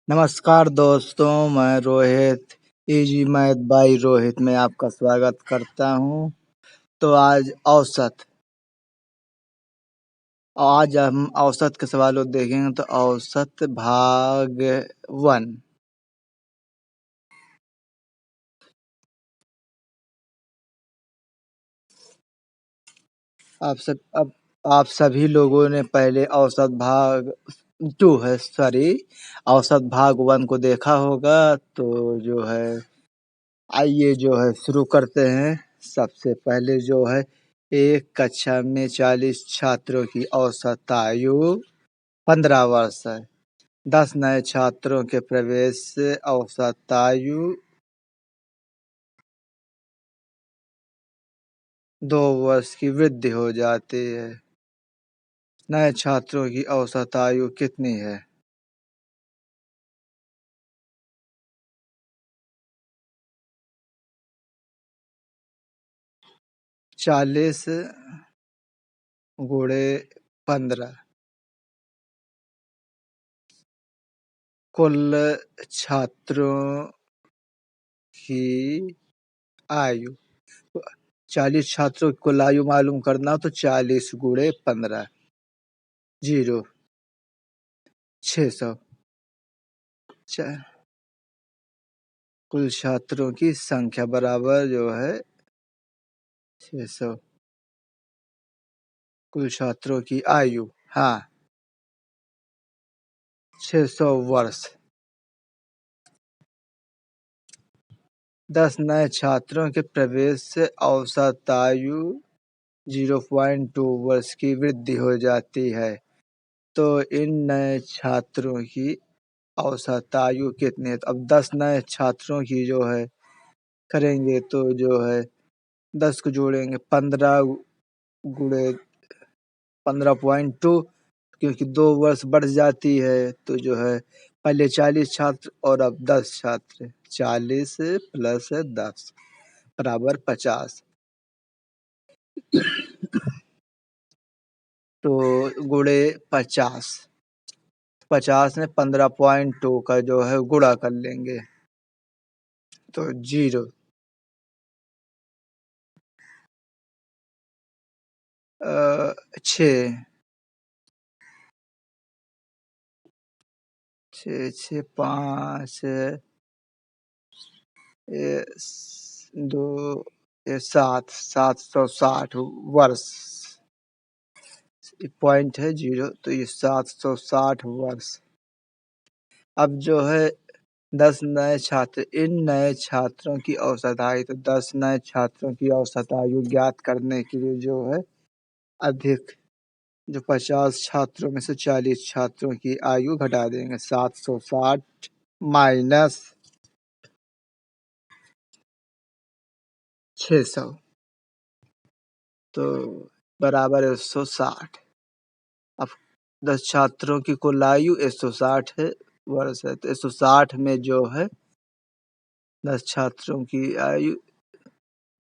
नमस्कार दोस्तों, मैं Rohit easy math by Rohit में आपका स्वागत करता हूं। तो आज हम औसत के सवालों देखेंगे। तो औसत भाग 1। अब आप सभी लोगों ने पहले औसत भाग 2 है, सॉरी, औसत भाग 1 को देखा होगा। तो जो है, आइए जो है शुरू करते हैं। सबसे पहले जो है, एक कक्षा में 40 छात्रों की औसत आयु 15 वर्ष है। 10 नए छात्रों के प्रवेश से औसत आयु 2 वर्ष की वृद्धि हो जाती है। नए छात्रों की औसत आयु कितनी है? चालीस गुणे 15। कुल छात्रों की आयु, 40 छात्रों की कुल आयु मालूम करना हो तो 40 गुणे 15 0 600। कुल छात्रों की संख्या बराबर जो है 600। कुल छात्रों की आयु, हाँ, 600 वर्ष। 10 नए छात्रों के प्रवेश से औसत आयु 0.2 वर्ष की वृद्धि हो जाती है। तो इन नए छात्रों की औसत आयु कितनी है? तो अब 10 नए छात्रों की जो है करेंगे तो जो है 10 को जोड़ेंगे 15 गुणे 15.2, क्योंकि 2 वर्ष बढ़ जाती है। तो जो है पहले 40 छात्र और अब 10 छात्र। 40 प्लस 10 बराबर 50। तो गुणे 50, 50 में 15.2 का जो है गुणा कर लेंगे तो 0। 6 6 6 5 2 7 760 वर्ष। पॉइंट है 0, तो ये 760 वर्ष। अब जो है 10 नए छात्र, इन नए छात्रों की औसत आयु, तो 10 नए छात्रों की औसत आयु ज्ञात करने के लिए जो है अधिक, जो 50 छात्रों में से 40 छात्रों की आयु घटा देंगे। 760 माइनस 600 तो बराबर है 160। अब 10 छात्रों की कुल आयु 160 है वर्ष है। तो 160 में जो है 10 छात्रों की आयु,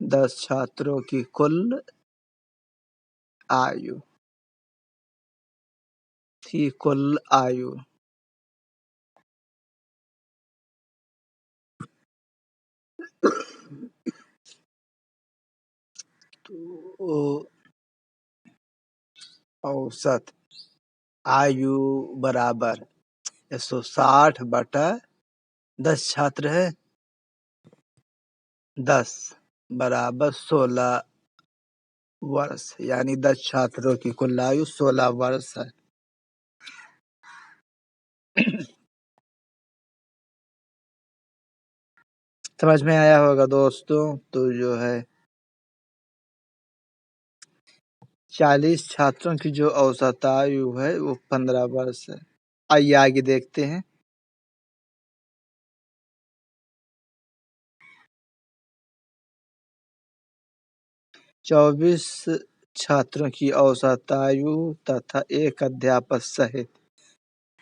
10 छात्रों की कुल आयु थी, कुल आयु। तो औसत आयु बराबर 160 बटा 10 छात्र है, 10 बराबर 16 वर्ष, यानी 10 छात्रों की कुल आयु 16 वर्ष है। समझ में आया होगा दोस्तों। तो जो है 40 छात्रों की जो औसत आयु है वो 15 वर्ष है। आइए आगे देखते हैं। 24 छात्रों की औसत आयु तथा एक अध्यापक सहित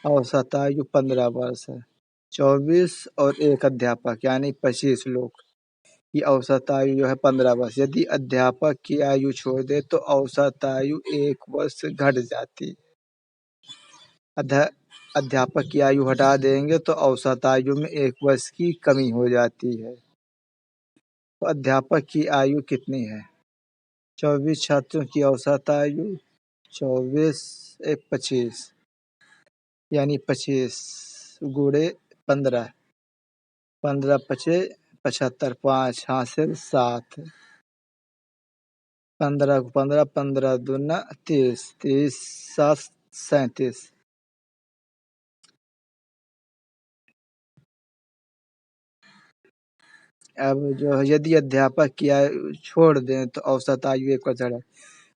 औसत आयु 15 वर्ष है। 24 और एक अध्यापक यानी 25 लोग की औसत आयु जो है 15 वर्ष। यदि अध्यापक की आयु छोड़ दे तो औसत आयु 1 वर्ष घट जाती है। अध्यापक की आयु हटा देंगे तो औसत आयु में 1 वर्ष की कमी हो जाती है। तो अध्यापक की आयु कितनी है? 24 छात्रों की औसत आयु 24 एक 25 यानी 25 गुणे 15 15 पचे 75 5 हासिल 7 15 को 15 15 दूना 30 30 7 37। अब जो है यदि अध्यापक की आयु छोड़ दें तो औसत आयु 1 वर्ष है।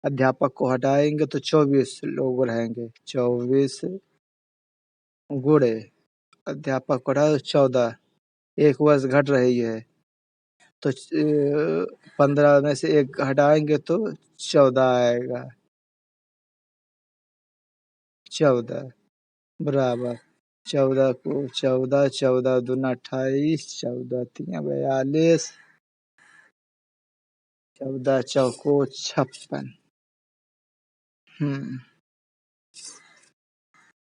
अध्यापक को हटाएंगे तो 24 लोग रहेंगे। 24 गुणे अध्यापक को हटाओ 14 1 वर्ष घट रही है तो 15 में से 1 हटाएंगे तो 14 आएगा। 14 बराबर 14 को 14 14 दूना 28 14 तिया 42 14 चौको 56।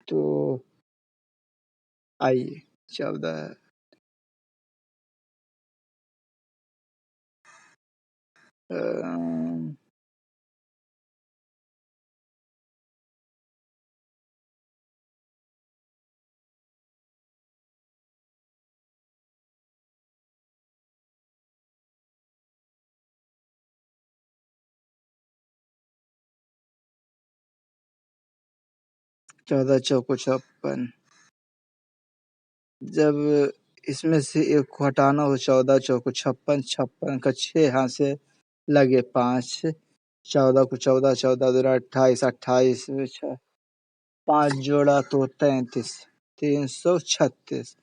तो आइए 14 14 चौको 56। जब इसमें से 1 को हटाना हो 14 चौको 56 56 का 6 हाथ से लगे 5 14 को 14 14 दूना 28 28 में 6 5 जोड़ा तो 33 336।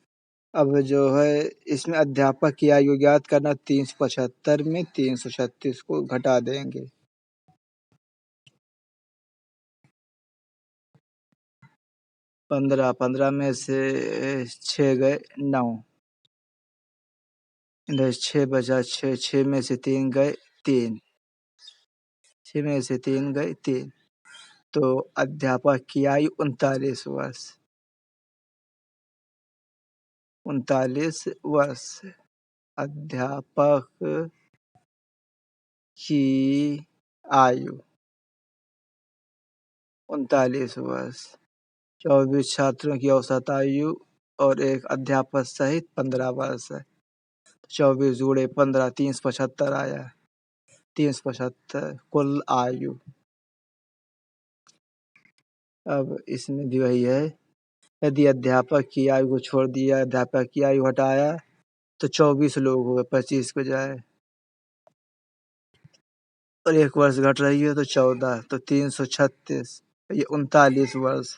अब जो है इसमें अध्यापक की आयु ज्ञात करना 375 में 336 को घटा देंगे। 15 15 में से 6 गए 9 इधर 6 बचा 6 6 में से 3 गए 3 6 में से 3 गए 3 तो अध्यापक की आयु 39 वर्ष 39 वर्ष अध्यापक की आयु 39 वर्ष 24 छात्रों की औसत आयु और एक अध्यापक सहित 15 वर्ष है। 24 जुड़े 15 375 आया 375 कुल आयु। अब इसमें भी वही है यदि अध्यापक की आयु को छोड़ दिया अध्यापक की आयु हटाया तो 24 लोग हो गए 25 के बजाय और 1 वर्ष घट रही है तो 14 तो 336 ये 39 वर्ष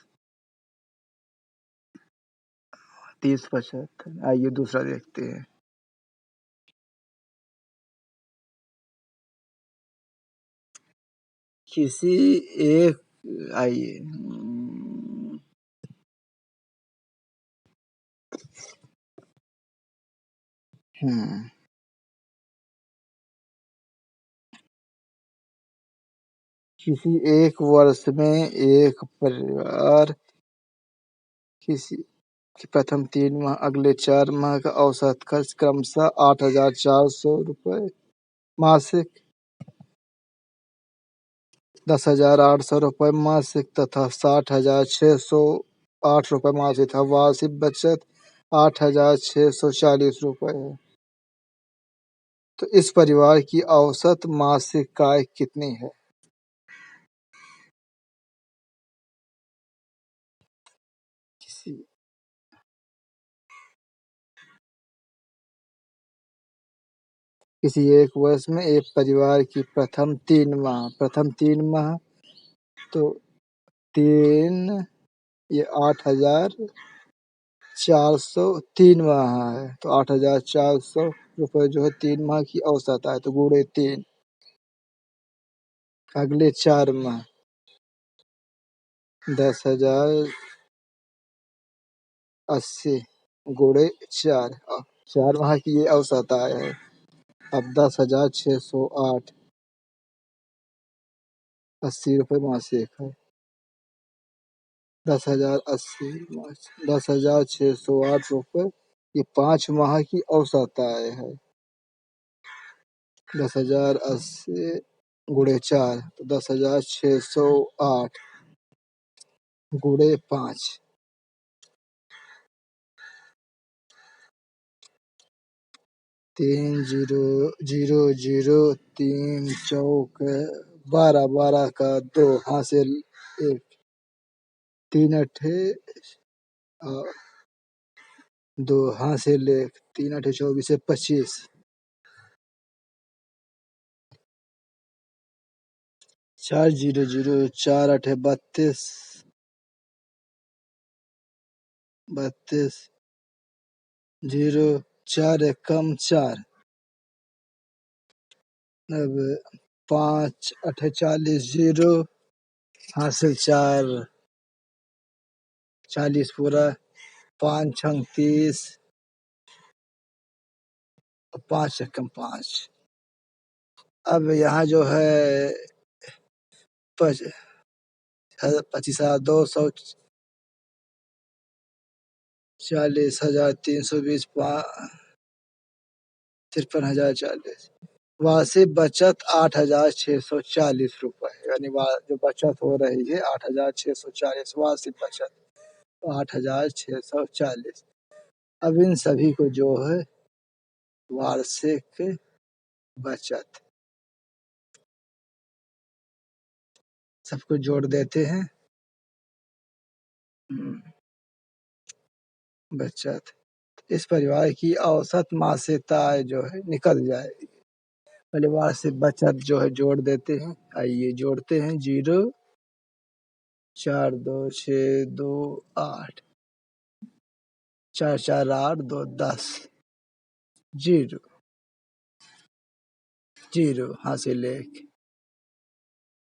30 75। आइए दूसरा देखते हैं। किसी एक आइए किसी एक वर्ष में एक परिवार किसी की प्रथम 3 माह अगले 4 माह का औसत खर्च क्रमशः 8,400 रुपये मासिक 10,800 रुपये मासिक तथा 60,608 रुपये मासिक तथा वार्षिक बचत 8,640 रुपये है। तो इस परिवार की औसत मासिक आय कितनी है? किसी किसी एक वर्ष में एक परिवार की प्रथम 3 माह तो 3 ये 8,400 3 माह है तो 8,400 रुपये जो है 3 माह की औसत आय तो गुणे 3 अगले 4 माह 10,080 गुणे 4 4 माह की ये औसत आय है। अब 10,608 80 रुपये मासिक है। 10,080, 10,608 रुपये। ये 5 माह की औसत आय है। 10,080 गुणे 4 तो 10,608 गुणे 5। 3,000, 3 चौक 12, 12 का 2 हासिल 1, 3 अठे 2 हासिल 1, 3 अठे 24 से 25। 4,000, 4 अठे 32, 32 0, 4 एकम 4। अब 5 अठे 40, 0 हासिल 4, 40 पूरा। 5 छंग 30, 5 एकम 5। अब यहाँ जो है 25,200, 40,320, 53,040। वार्षिक बचत 8,640 रुपये, यानी जो बचत हो रही है 8,640 वार्षिक बचत, 8,640। अब इन सभी को जो है वार्षिक बचत सबको जोड़ देते हैं। बचत इस परिवार की औसत मासिक आय जो है निकल जाएगी। पहले वार्षिक बचत जो है जोड़ देते हैं। आइए जोड़ते हैं। 0, 4, 2, 6, 2, 8, 4, 4, 8, 2, 10, 0, 0 हासिल 1,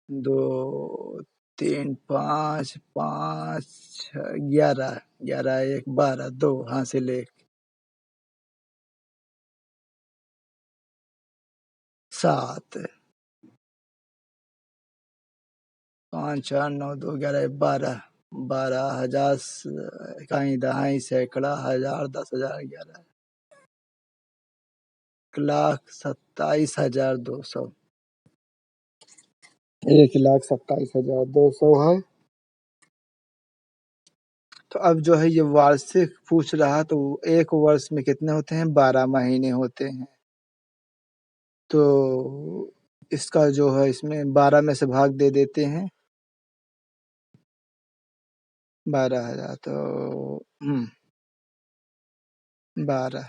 2, 3, 5, 5, 11, 11 1, 12, 2 हासिल 1, 7, 5, 4, 9, 2, 11, 12, 12,000, इकाई दहाई सैकड़ा हजार 10,000, 11, 1,27,200, 1,27,200 है। तो अब जो है ये वार्षिक पूछ रहा, तो एक वर्ष में कितने होते हैं? 12 महीने होते हैं। तो इसका जो है इसमें 12 में से भाग दे देते हैं। 12,000 तो 12,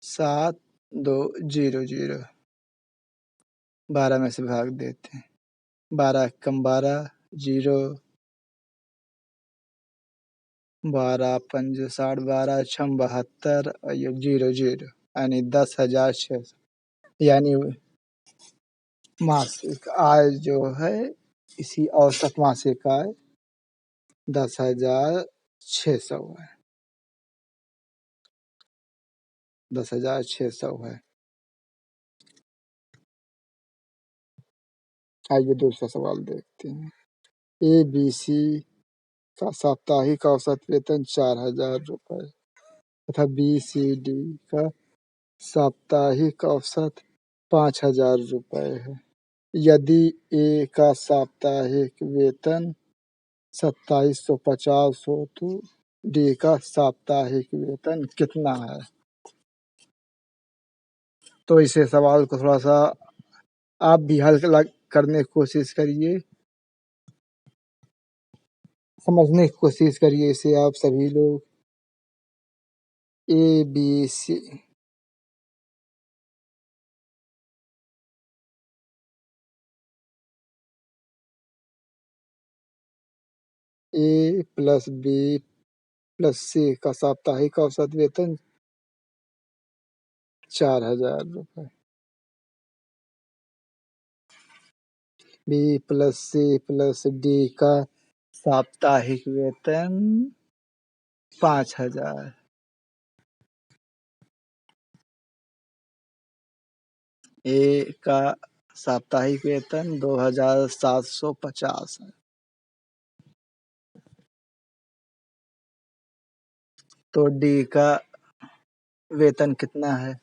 7, 2, 0, 0, 12 में से भाग देते हैं। 12 एकम 12, 0, 12 पंज 60, 12 छम 72 और ये 0, 0 यानी 10,600, यानी मासिक आय जो है इसी औसत मासिक आय 10,600 है। 10,600 है। आइए दूसरा सवाल देखते हैं। ABC का साप्ताहिक औसत वेतन 4,000 रुपये तथा BCD का साप्ताहिक औसत 5,000 रुपये है। यदि A का साप्ताहिक वेतन 2,750 हो तो D का साप्ताहिक वेतन कितना है? तो इसे सवाल को थोड़ा सा आप भी हल करने की कोशिश करिए, समझने की कोशिश करिए इसे आप सभी लोग। ABC A plus B plus C का साप्ताहिक औसत वेतन 4,000 रुपये। B plus C plus D का साप्ताहिक वेतन 5,000। A का साप्ताहिक वेतन 2,750 है। तो डी का वेतन कितना है?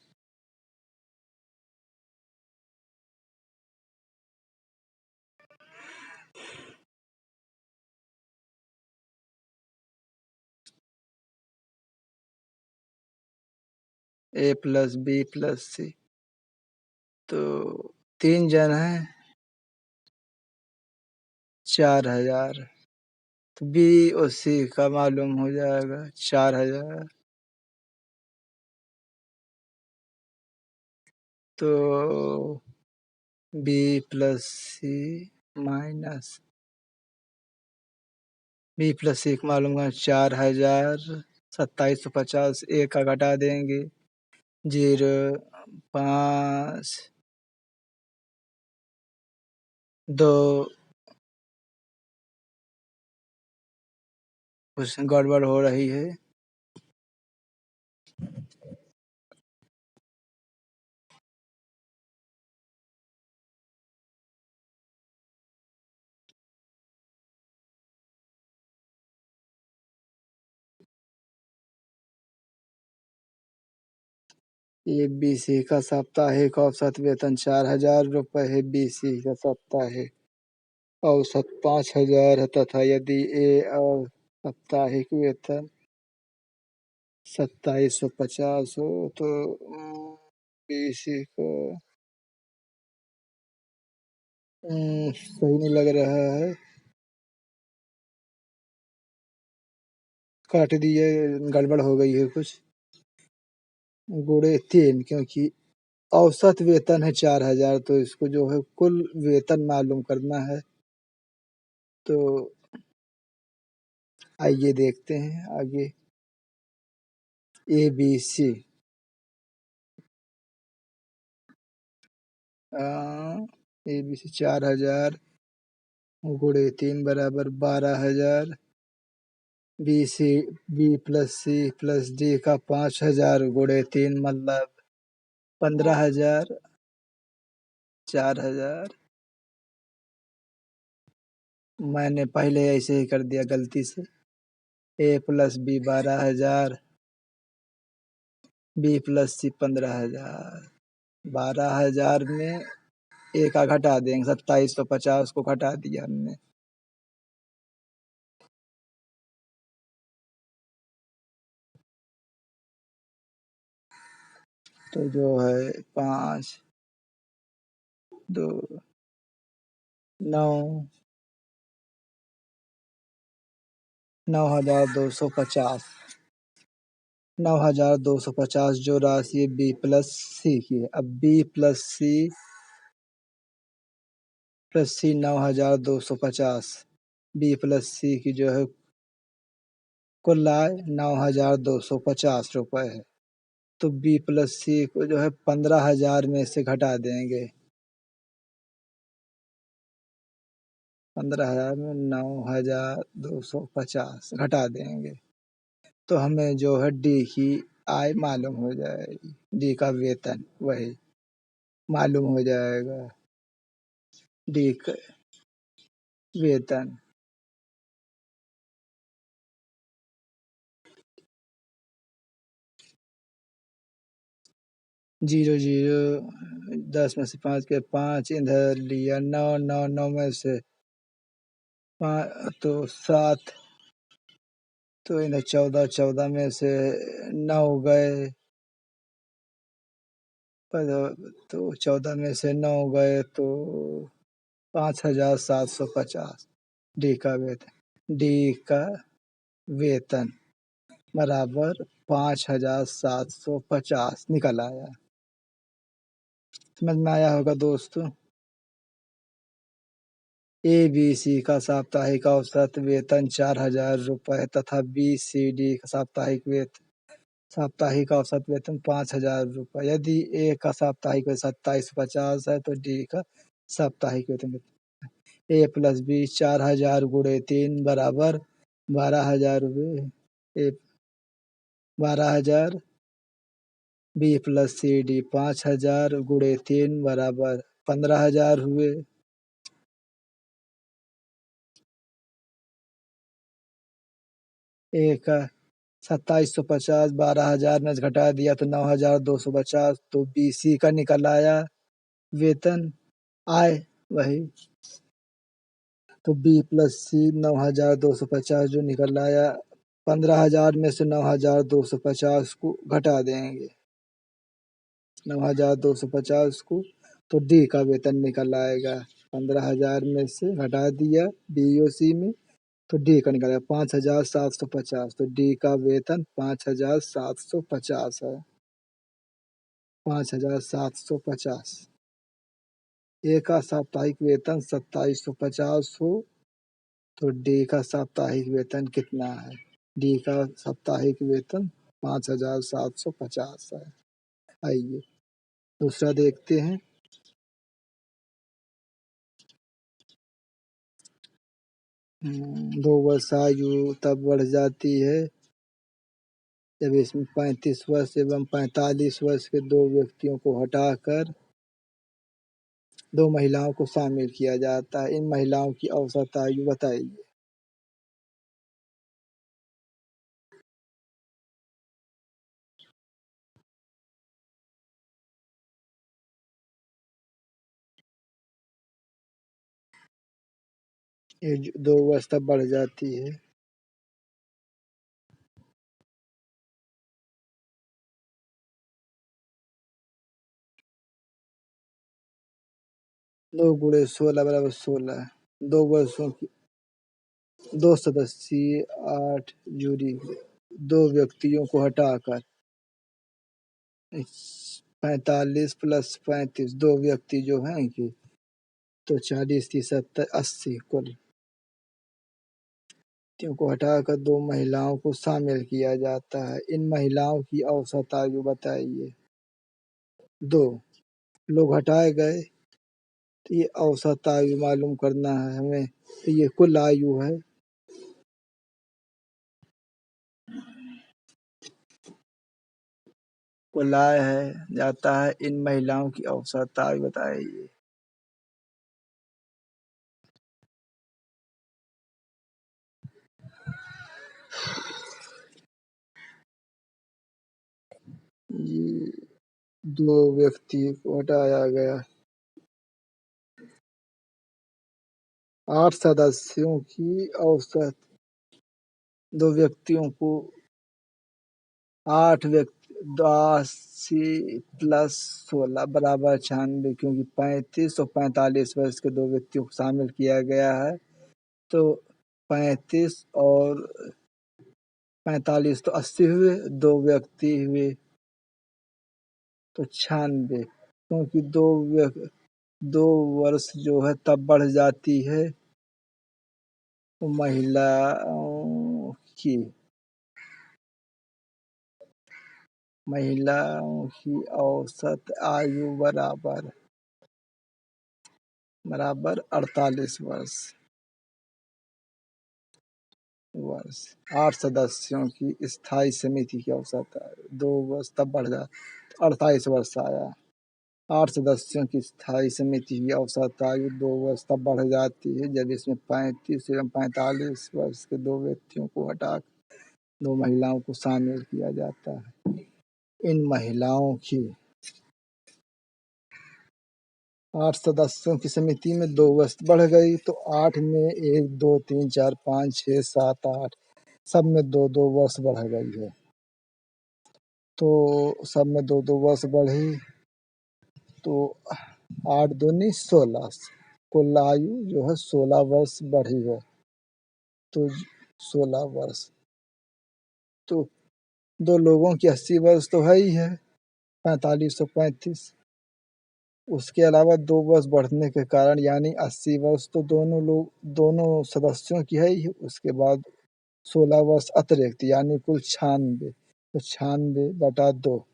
ए प्लस बी प्लस सी। तो 3 जन हैं, 4,000। तो बी और सी का मालूम हो जाएगा 4,000। तो बी प्लस सी माइनस बी प्लस सी का मालूम है 4,000। 2750 एक का घटा देंगे 0, 5, 2। कुछ गड़बड़ हो रही है। ए बी सी का साप्ताहिक औसत वेतन 4,000 रुपये है। बी सी का साप्ताहिक औसत 5,000 है तथा यदि ए और साप्ताहिक वेतन 2750 हो तो बी सी को सही नहीं लग रहा है। काट दिए, गड़बड़ हो गई है कुछ। गुणे 3, क्योंकि औसत वेतन है 4,000, तो इसको जो है कुल वेतन मालूम करना है। तो आइए देखते हैं आगे। A B C A B C 4,000 गुणे 3 बराबर 12,000। B C B plus C plus D का 5,000 गुणे 3 मतलब 15,000। 4,000 मैंने पहले ऐसे ही कर दिया गलती से। ए प्लस बी 12,000, बी प्लस सी 15,000। 12,000 में एक का घटा देंगे, 2750 को घटा दिया हमने। तो जो है 5, 2, 9, 9,250। 9,250 जो राशि बी प्लस सी की है। अब बी प्लस सी 9,250। बी प्लस सी की जो है कुल आय 9,250 रुपये है। तो बी प्लस सी को जो है 15,000 में से घटा देंगे। 15,000 में 9,250 घटा देंगे तो हमें जो है डी की आय मालूम हो जाएगी। डी का वेतन वही मालूम हो जाएगा। डी का वेतन 0, 0, 10 में से 5 के 5 इधर लिया। 9, 9, 9 में से 5 तो 7, तो इधर 14, 14 में से 9 गए। तो 14 में से 9 गए तो 5,750। डी का वेतन डी का वेतन बराबर 5,750 निकल आया। समझ में आया होगा दोस्तों। ए बी सी का साप्ताहिक औसत वेतन 4,000 रुपये तथा बी सी डी का साप्ताहिक औसत वेतन 5,000 रुपये। यदि ए का साप्ताहिक वेतन 2750 है तो डी का साप्ताहिक वेतन ए प्लस बी 4,000 गुणे 3 बराबर 12,000 रुपये। ए 12,000। बी प्लस सी डी 5,000 गुणे 3 बराबर 15,000 हुए। ए का 2750 12,000 में से घटा दिया तो 9,250 तो बीसी का निकल आया वेतन आय वही तो बी प्लस सी 9,250 जो निकल आया 15,000 में से 9,250 को घटा देंगे 9,250 को तो डी का वेतन निकल आएगा 15,000 में से घटा दिया बीओसी में तो डी का निकल आया 5,750 तो डी का वेतन 5,750 है 5,750 ए का साप्ताहिक वेतन 2,750 हो तो डी का साप्ताहिक वेतन कितना है डी का साप्ताहिक वेतन 5,750 है आइए दूसरा देखते हैं दो वर्ष आयु तब बढ़ जाती है जब इसमें 35 वर्ष एवं 45 वर्ष के दो व्यक्तियों को हटाकर दो महिलाओं को शामिल किया जाता है इन महिलाओं की औसत आयु बताइए ये दो वर्ष तब बढ़ जाती है 2 × 16 = 16 दो वर्षों की दो सदस्यीय 8 जूरी दो व्यक्तियों को हटाकर 45 + 35 दो व्यक्ति जो हैं कि तो 40 30 70 80 कुल व्यक्तियों को हटाकर दो महिलाओं को शामिल किया जाता है इन महिलाओं की औसत आयु बताइए दो लोग हटाए गए तो ये औसत आयु मालूम करना है हमें तो ये कुल आयु है कुल आय है जाता है इन महिलाओं की औसत आयु बताइए ये दो व्यक्ति को हटाया गया 8 सदस्यों की औसत दो व्यक्तियों को 8 व्यक्ति 80 + 16 = 96 क्योंकि 35 और 45 वर्ष के दो व्यक्तियों को शामिल किया गया है तो 35 और 45 तो 80 हुए दो व्यक्ति हुए तो 96 क्योंकि दो वर्ष जो है तब बढ़ जाती है तो महिलाओं की औसत आयु बराबर 48 वर्ष 8 सदस्यों की स्थायी समिति की औसत आयु 2 वर्ष तब बढ़ जाती 48 वर्ष आया 8 सदस्यों की स्थायी समिति की औसत आयु 2 वर्ष तब बढ़ जाती है जब इसमें 35 एवं 45 वर्ष के दो व्यक्तियों को हटा दो महिलाओं को शामिल किया जाता है इन महिलाओं की 8 सदस्यों की समिति में 2 वर्ष बढ़ गई तो 8 में 1 2 3 4 5 6 7 8 सब में 2 वर्ष बढ़ गई है तो सब में 2 वर्ष बढ़ी तो 8 दूनी 16 कुल आयु जो है 16 वर्ष बढ़ी है तो 16 वर्ष तो दो लोगों की 80 वर्ष तो है ही है 45 और 35 उसके अलावा 2 वर्ष बढ़ने के कारण यानी 80 वर्ष तो दोनों सदस्यों की है ही उसके बाद 16 वर्ष अतिरिक्त यानी कुल 96 तो 96/2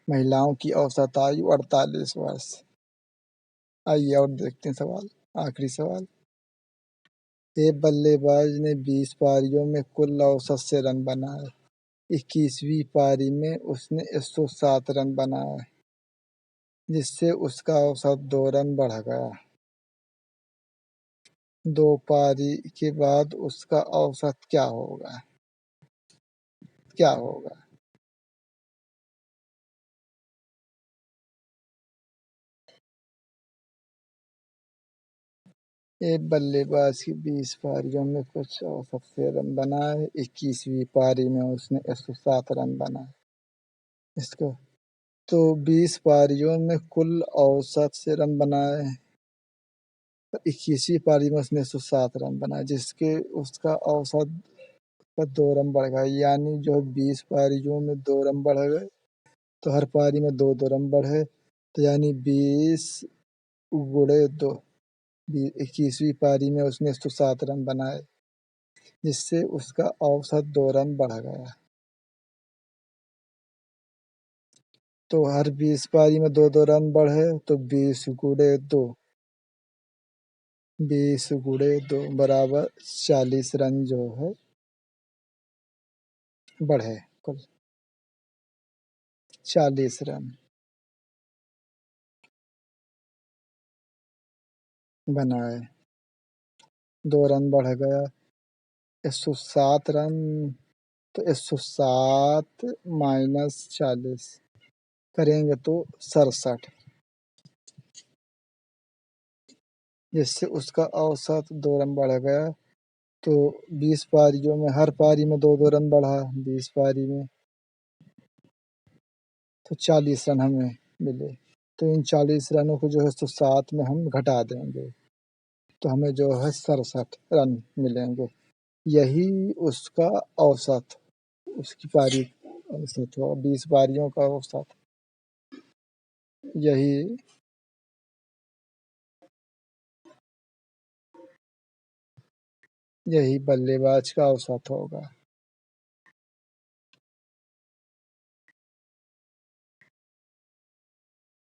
महिलाओं की औसत आयु 48 वर्ष आइए और देखते हैं सवाल आखिरी सवाल एक बल्लेबाज ने 20 पारियों में कुल औसत से रन बनाए 21वीं पारी में उसने 107 रन बनाए जिससे उसका औसत 2 रन बढ़ गया 2 पारी के बाद उसका औसत क्या होगा? क्या होगा? एक बल्लेबाज की 20 पारियों में कुछ औसत से रन बनाए, 21वीं पारी में उसने 107 रन बनाए। इसको तो 20 पारियों में कुल औसत से रन बनाए, 21वीं पारी में उसने 107 रन बनाए, जिसके उसका औसत का 2 रन बढ़ गया। यानी जो 20 पारियों में 2 रन बढ़ गए, तो हर पारी में 2-2 रन बढ़े, तो यानी 20 गुणे 2, 21वीं पारी में उसने 107 रन बनाए, जिससे उसका औसत 2 रन बढ़ गया। तो हर 20 पारी में 2-2 रन बढ़े, तो 20 गुणे 2, 20 गुणे 2 बराबर 40 रन जो है बढ़े, कुल 40 रन बनाए, 2 रन बढ़ गया, 107 रन, तो 107 माइनस 40 करेंगे तो 67, जिससे उसका औसत 2 रन बढ़ गया। तो 20 पारियों में हर पारी में 2-2 रन बढ़ा, 20 पारी में तो 40 रन हमें मिले। तो इन 40 रनों को जो है 107 में हम घटा देंगे, तो हमें जो है 67 रन मिलेंगे। यही उसका औसत, उसकी पारी औसत हुआ, 20 पारियों का औसत। यही यही बल्लेबाज का औसत होगा।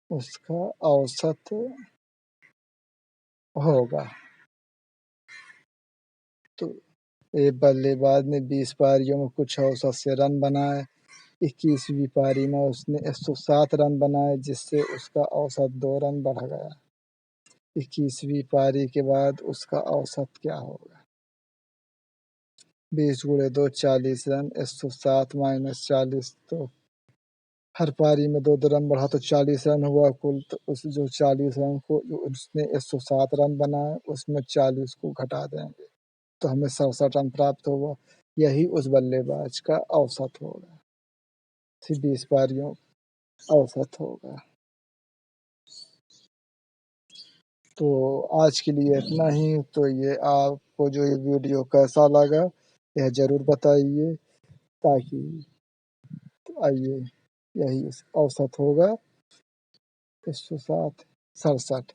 उसका औसत होगा। तो एक बल्लेबाज ने 20 पारियों में कुछ औसत से रन बनाए, 21वीं पारी में उसने 107 रन बनाए, जिससे उसका औसत 2 रन बढ़ गया। 21वीं पारी के बाद उसका औसत क्या होगा? 20 गुणे 2 40 रन, 107 माइनस 40, तो हर पारी में 2-2 रन बढ़ा, तो 40 रन हुआ कुल। तो उस जो 40 रन को जो उसने 107 रन बनाए, उसमें 40 को घटा देंगे, तो हमें 67 रन प्राप्त होगा। यही उस बल्लेबाज का औसत होगा, 20 पारियों औसत होगा। तो आज के लिए इतना ही। तो ये आपको जो ये वीडियो कैसा लगा, यह ज़रूर बताइए, ताकि आइए, यही औसत होगा 107 67।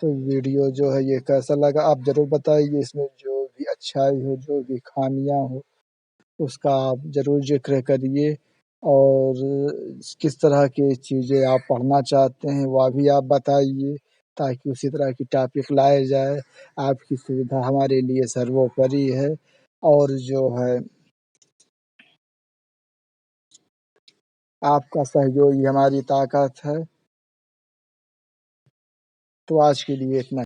तो वीडियो जो है ये कैसा लगा आप ज़रूर बताइए। इसमें जो भी अच्छाई हो, जो भी खामियां हो, उसका आप ज़रूर जिक्र करिए, और किस तरह की चीज़ें आप पढ़ना चाहते हैं वह भी आप बताइए, ताकि उसी तरह की टॉपिक लाए जाए। आपकी सुविधा हमारे लिए सर्वोपरि है, और जो है आपका सहयोग ही हमारी ताकत है। तो आज के लिए इतना।